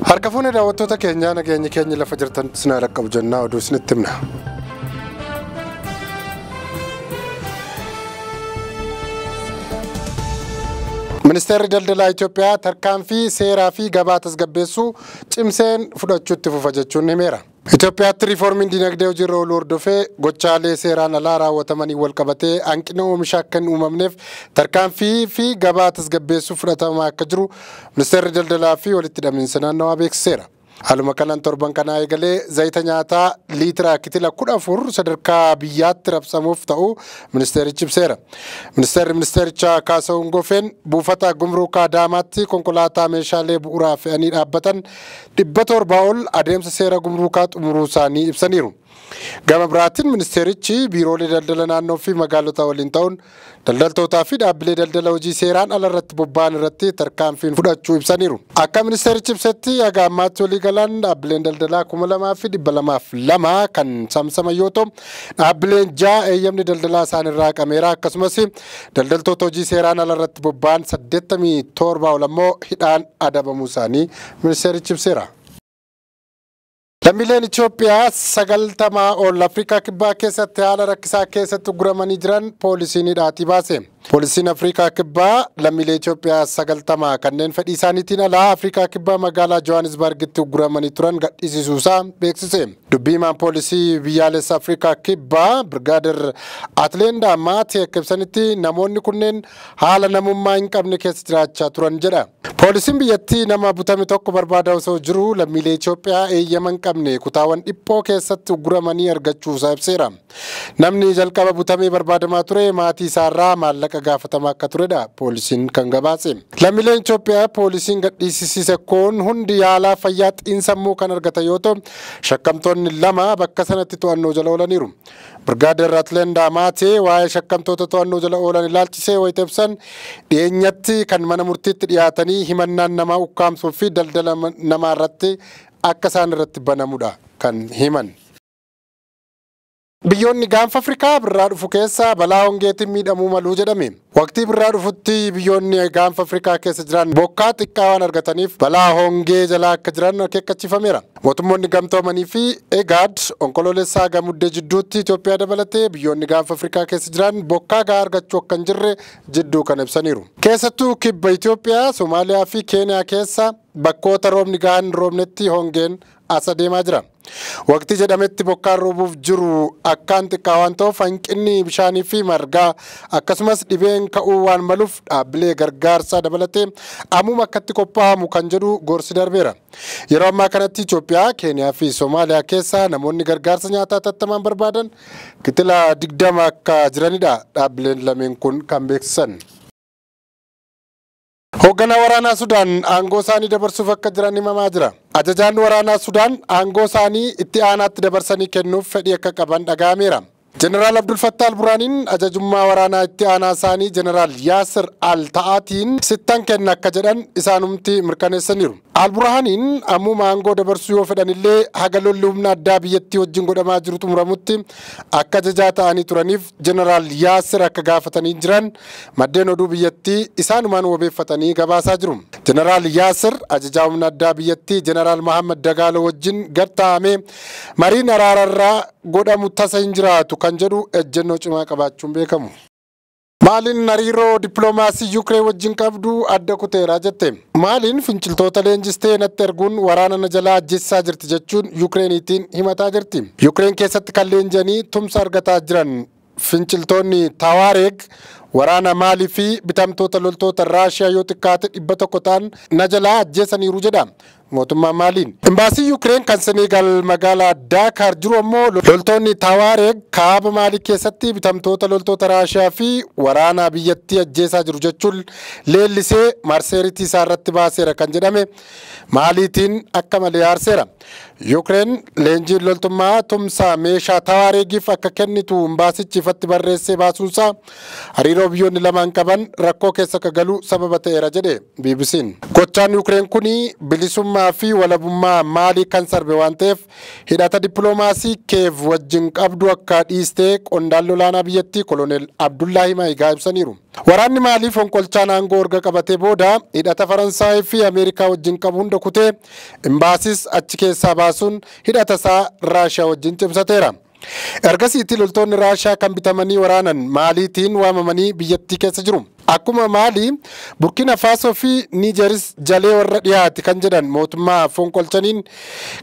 Harka fuunee daawwattoota keenyaa nageenya keenya lafa jirtan sinaa rakkab jennaa oduu isinitti himna. Ministeerri daldalaa Itoophiyaa tarkaanfii seeraa fi gabaa tasgabbeessuu cimseen fudhachuutti fufa jechuun himeera. Itoophiyaatti riiformiin dinagdee hojiirra ooluu hordofee gochaalee seeraan alaa raawwatamanii wal qabatee hanqina oomishaa akka hin uumamneef tarkaanfii fi gabaa tasgabbeessuu fudhatamaa akka jiru ministeerri daldalaa fi walitti hidhamiinsa naannawaa beeksiseera. Haaluma kanaan torban kanaa eegalee zayita nyaataa liitira kitila 14 sadarkaa biyyaatti rabsamuuf ta'uu ministeerichi ibseera. Ministeericha Kaasahuun Gofeen buufata gumruukaa Daamaatti konkolaataa meeshaalee bu'uuraa fe'anii dhaabbatan 700 ol adeemsa seera gumruukaa xumuruu isaanii ibsaniiru. Gama biraatiin ministeerichi biiroolee daldala naannoo fi magaalota waliin ta'uun daldaltootaa fi dhaabbilee daldala hojii seeraan ala irratti bobba'an irratti tarkaanfii fudhachuu ibsaniiru. Akka ministeerichi ibsetti haga ammaatti walii galaan dhaabbileen daldalaa 2202 kan samsaman yoo ta'u dhaabbileen 6 eeyyamni daldalaa isaanirraa qameera. Akkasumas daldaltoota hojii seeraan ala irratti bobba'an 87 ol ammoo hidhaan adabamuu isaanii ministeerichi ibseera. Lammiileen Itoophiyaa 90 ol Afrikaa Kibbaa keessatti haala rakkisaa keessatti guramanii jiran poolisiin hidhaatii baase. Poolisiin Afrikaa Kibbaa lammiilee Itoophiyaa 90 kanneen fedhii isaaniitiin alaa Afrikaa Kibbaa magaalaa Johannesburgitti guramanii turan gadhiisisuusaa beeksise. Dubbii himaan poolisii biyyaalessa Afrikaa Kibbaa Birgaadir Atleenda Maatee akka ibsanitti namoonni kunneen haala namummaa hin qabne keessa jiraachaa turan jedha. Poolisiin biyyattii nama butame tokko barbaadaa osoo jiru lammiilee Itoophiyaa eeyyama hin qabne kutaawwan dhiphoo keessatti guramanii argachuusaa ibseera. Namni jalqaba butamee barbaadamaa ture maatii isaarraa maallaqa gaafatamaa akka turedha poolisiin kan gabaase. Lammiileen Itoophiyaa poolisiin gadhiisisiise kun hundi yaalaa fayyaa xiinsammuu kan argatan yoo ta'u shakkamtoonni 2 bakka sanatti to'annoo jala oolaniiru. Birgaadir Atleenda Maatee waa'ee shakkamtoota to'annoo jala oolan ilaalchisee wayita ibsan dhiyeenyatti kan mana murtiitti dhiyaatanii himannaan namaa ukkaamsuu fi daldala namaa irratti akka isaan irratti banamudha kan himan. Biyyoonni gaanfa Afrikaa birraa dhufu keessa balaa hongeetiin miidhamuu maluu jedhame. Waqtii birraa dhufutti biyyoonni gaanfa Afrikaa keessa jiran bokkaa xiqqaa waan argataniif balaa hongee jalaa akka jiran akeekkachiifameera. Mootummoonni gamtoomanii fi EGAD onkoloolessaa gamuddee jidduutti Itoophiyaa dabalatee biyyoonni gaanfa Afrikaa keessa jiran bokkaa gahaa argachuu akka hin jirre jidduu kan ibsaniiru. Keessattuu kibba Itoophiyaa, Somaaliyaa fi Keeniyaa keessa bakkoota roobni gahaan hin roobnetti hongeen as adeemaa jira. Waqtii jedhametti bokkaan roobuuf jiru akkaan xiqqaa waan ta'uuf hanqinni bishaanii fi margaa akkasumas dhibeen ka'uu waan maluuf dhaabbilee gargaarsaa dabalatee ammuma akkatti qophaa'amu kan jedhu gorsi darbeera. Yeroo ammaa kanatti Itoophiyaa, Keeniyaa fi Somaaliyaa keessa namoonni gargaarsa nyaataa tattamaan barbaadan kitila 20 akka jiranidha dhaabbileen lameen kun kan beeksisan. Hoogganaa waraanaa Sudaan aangoo isaanii dabarsuuf akka jiran himamaa jira. Ajajaan waraanaa Sudaan aangoo isaanii itti aanaatti dabarsanii kennuuf fedhii akka qaban dhaga'ameera. Jeneraal Abdul Fattah al-Burhaaniin ajajummaa waraanaa itti aanaa isaanii Jeneraal Yaasir al-Ta'aatiin sittan kenna akka jedhan isaanumti mirkaneessaniiru. Al-Burhaaniin ammuma aangoo dabarsuu yoo fedhanillee haga lolli humna addaa biyyattii wajjin godhamaa jiru xumuramutti akka ajajaa ta'anii turaniif Jeneraal Yaasir akka gaafatanii jiran maddeen oduu biyyattii isaanumaan wabeeffatanii gabaasaa jiru. Jeneraal Yaasir ajajaa humna addaa biyyattii Jeneraal Mohammad Dagalo wajjin gartaa'amee mariin araararraa godhamu tasa hin jiraatu kan jedhu ejjennoo cimaa qabaachuun beekamu. Maaliin hariiroo dippiloomaasii Yuukireen wajjin qabdu adda kuteeraa jette. Maaliin finciltoota leenjistee natti erguun waraana na jalaa ajjeessisaa jirti jechuun Yuukireeniitiin himataa jirti. Yuukireen keessatti kan leenjanii tumsa argataa jiran finciltoonni Tawaareeg waraana Maalii fi bitamtoota loltoota Raashiyaa yoo xiqqaate 100 ta'an na jalaa ajjeesaniiru jedha. Mootummaa Maaliin. Imbaasii Yuukireen kan Senegaal magaalaa Daakaar jiru ammoo loltoonni Tawaareeg kaaba Maalii keessatti bitamtoota loltoota Raashiyaa fi waraana biyyattii ajjeesaa jiru jechuun leellisee marseeritii isaa irratti baaseera kan jedhame Maaliitiin akka malee aarseera. Yuukireen leenjii loltummaa tumsa meeshaa Tawaareegiif akka kennitu imbaasichi ifatti barreessee baasuunsaa hariiroo biyyoonni lamaan qaban rakkoo keessa akka galu sababa ta'eera jedhe BBC'n. Gochaan Yuukireen kuni bilisummaa bilisummaa fi walabummaa Maalii kan sarbe waan ta'eef hidhata dippiloomaasii Kiyev wajjin qabdu akka dhiistee qondaalli olaanaa biyyattii Koloneel Abdullaahi Maayigaa ibsaniiru. Waraanni Maalii fonqolchaan aangoo erga qabatee booda hidhata Faransaay fi Ameerikaa wajjin qabu hunda kutee imbaasis achi keessaa baasuun hidhata isaa Raashiyaa wajjin cimsateera. Ergasiitti loltoonni Raashiyaa kan bitamanii waraanan Maaliitiin waamamanii biyyattii keessa jiru. Akkuma Maalii, Burkina Faso fi Niijeris jalee warra dhiyaate kan jedhan mootummaa fonqolchaniin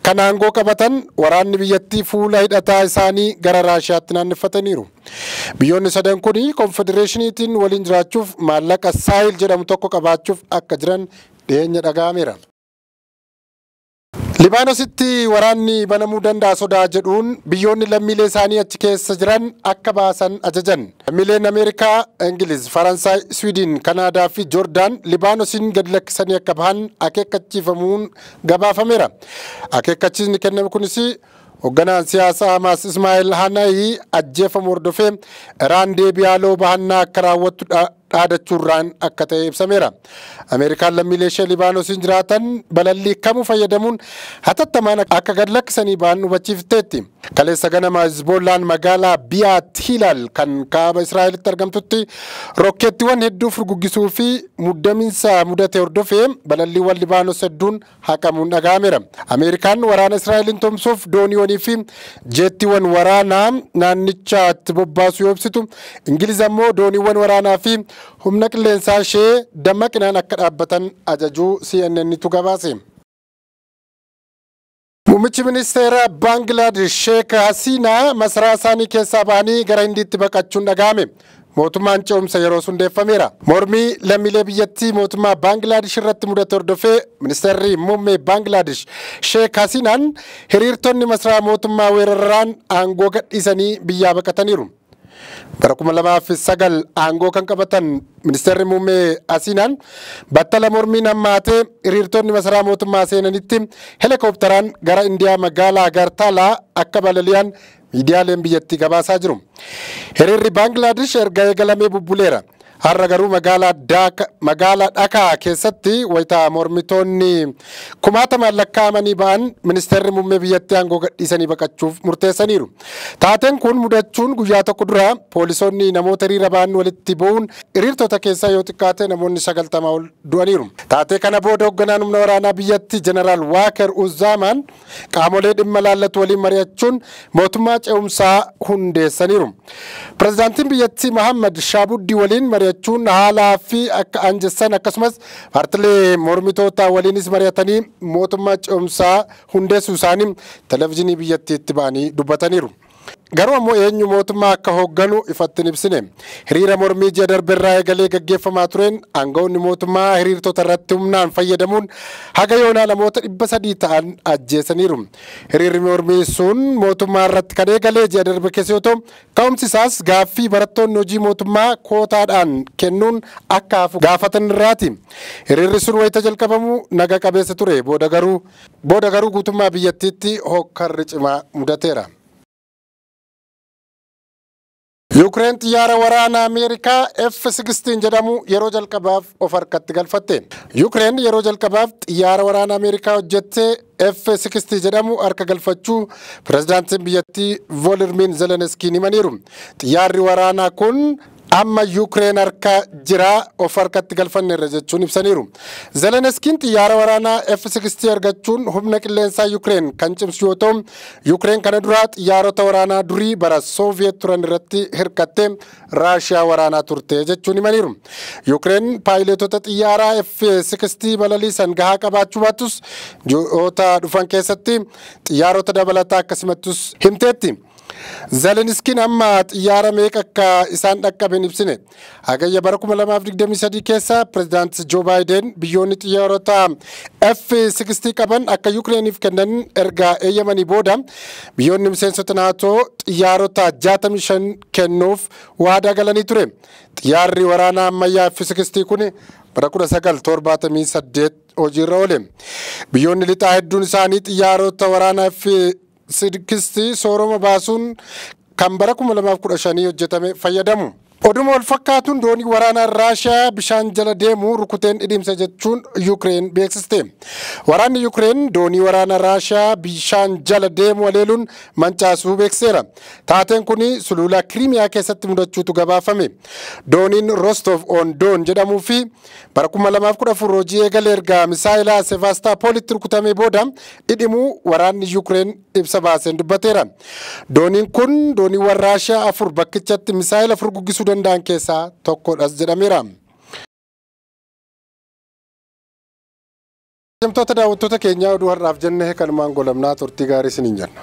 kan aangoo qabatan waraanni biyyattii fuula hidhataa isaanii gara Raashiyaatti naannefataniiru. Biyyoonni sadan kun konfedereeshiniitiin waliin jiraachuuf maallaqa Saahil jedhamu tokko qabaachuuf akka jiran dhiyeenya dhaga'ameera. Libaanositti waraanni banamuu danda'a sodaa jedhuun biyyoonni lammiilee isaanii achi keessa jiran akka baasan ajajan. Lammiileen Ameerikaa, Ingiliz, Faransaay, Swiidin, Kanaadaa fi Joordaan Libaanosiin gad lakkisanii akka bahan akeekkachiifamuun gabaafameera. Akeekkachiisni kenname kunis hoogganaan siyaasaa Hamaas Ismaa'eel Haniyii ajjeefamu hordofee Iraan deebi'aaloo bahannaa akka raawwattu dhaadachuurraan akka ta'e ibsameera. Ameerikaan lammiilee ishee Libaanosiin jiraatan balallii kamuu fayyadamuun hatattamaan akka gad lakkisanii bahan hubachiifteetti. Kaleessa ganama Hizboollaan magaalaa Biyaat Hilaal kan kaaba Israa'elitti argamtutti rokkeettiiwwan hedduu furguggisuu fi muddamiinsa mudate hordofee balalliiwwan Libaanos hedduun haqamuun dhaga'ameera. Ameerikaan waraana Israa'eliin tumsuuf dooniiwwanii fi jeettiiwwan waraanaa naannichaatti bobbaasu yoo ibsitu, Ingiliz ammoo dooniiwwan waraanaa fi humna qilleensaa ishee dammaqinaan akka dhaabbatan ajajuu CNNtu gabaase. Muummichi ministeera Bangladesh Sheek Hasiinaa masaraa isaanii keessaa bahanii gara Hindiitti baqachuun dhaga'ame. Mootummaan ce'umsa yeroo hundeeffameera. Mormii lammiilee biyyattii mootummaa Bangladesh irratti mudate hordofee ministeerri muummee Bangladesh Sheek Hasiinaan hiriirtonni masaraa mootummaa weeraraan aangoo gadhiisanii biyyaa baqataniiru. Bara 2009 aangoo kan qabatan ministeerri muummee Hasiinaan battala mormiin hammaatee hiriirtonni masaraa mootummaa seenanitti helikopteraan gara Indiyaa magaalaa Agartaalaa akka balali'an miidiyaaleen biyyattii gabaasaa jiru. Hiriirri Bangladesh erga eegalamee bubbuleera. Har'a garuu magaalaa Dhakaa keessatti wayita mormitoonni kumaatamaan lakkaa'amanii ba'an ministeerri muummee biyyattii aangoo gadhiisanii baqachuuf murteessaniiru. Taateen kun mudachuun guyyaa tokko dura poolisoonni namoota hiriira ba'an walitti bu'uun hiriirtota keessaa yoo xiqqaate namoonni 90 ol du'aniiru. Taatee kana booda hoogganaan humna waraanaa biyyattii Jeneraal Waaker Uzzaamaan qaamolee dhimma laallatu waliin mari'achuun mootummaa ce'umsaa hundeessaniiru. Pireezidaantiin biyyattii Mohammad Shaabuddii waliin mari'achuun haalaa fi akka anjessan akkasumas paartilee mormitoota waliinis mari'atanii mootummaa ce'umsaa hundeessuu isaanii televezyiinii biyyattiitti ba'anii dubbataniiru. Garuu ammoo eenyu mootummaa akka hoogganu ifatti ibsine. Hiriira mormii ji'a darbeerraa eegalee gaggeeffamaa tureen aangawoonni mootummaa hiriirtota irratti humnaan fayyadamuun haga yoonaa namoota 300 ta'an ajjeesaniiru. Hiriirri mormii sun mootummaa irratti kan eegalee ji'a darbe keessa yoo ta'u, ka'umsi isaas gaaffii barattoonni hojii mootummaa kootaadhaan kennuun akka hafu gaafatan irraati. Hiriirri sun wayita jalqabamu naga qabeessa ture. Booda garuu guutummaa biyyattiitti hokkarri cimaa mudateera. Ukraine xiyyaara waraanaa Ameerikaa F-16 jedhamu yeroo jalqabaaf of harkatti galfatte. Ukraine yeroo jalqabaaf xiyyaara waraanaa Ameerikaa hojjettee F-16 jedhamu harka galfachuu pireezidaantiin biyyattii Volodymyr Zelensky himaniiru. Xiyyaarri waraanaa kun amma Ukraine harka jira of harkatti galfanneerra jechuun ibsaniiru. Zelenskiin xiyyaara waraanaa F-16 argachuun humna qilleensaa Ukraine kan cimsu yoo ta'u, Ukraine kana dura xiyyaarota waraanaa durii bara Soviet turan irratti hirkattee Raashiyaa waraanaa turte jechuun himaniiru. Ukraine paayilootota xiyyaaraa F-16 balaliisan gahaa qabaachuu baatus ji'oota dhufan keessatti xiyyaarota dabalataa akkasumattus himteetti. Zelenskiin amma xiyyaara meeqa akka isaan dhaqqaben ibsine. Hagayya bara 2023 keessa pireezidaanti Joo Baayiden biyyoonni xiyyaarota F-16 qaban akka Ukrainiif kennan erga eeyyamanii booda biyyoonni miseensota naatoo xiyyaarota 65 kennuuf waadaa galanii ture. Xiyyaarri waraanaa ammayyaa F-16 kun bara 1978 hojiirra oole. Biyyoonni lixaa hedduun isaanii xiyyaarota waraanaa F-16 sooroma baasuun kan bara 2015 hojjetame fayyadamu. Oduma wal fakkaatuun doonii waraanaa Raashiyaa bishaan jala deemu rukuteen dhidhimsa jechuun Yuukireen beeksiste. Waraanni Yuukireen doonii waraanaa Raashiyaa bishaan jala deemu haleeluun mancaasuu beekseera. Taateen kun sulula Kiriimiyaa keessatti mudachuutu gabaafame. Dooniin Rostov on Don jedhamuu fi bara 2014 hojii eegalee erga misaayilaa Sevastaapoolitti rukutamee booda dhidhimuu waraanni Yuukireen ibsa baaseen dubbateera. Dooniin kun dooniiwwan Raashiyaa 4 bakkichatti misaayila furguggisuu danda'an keessaa tokkodhas jedhameera. Daawwattoota keenya oduu har'aaf jennee kanumaan goolabnaa turtii gaarii isiniin jenna.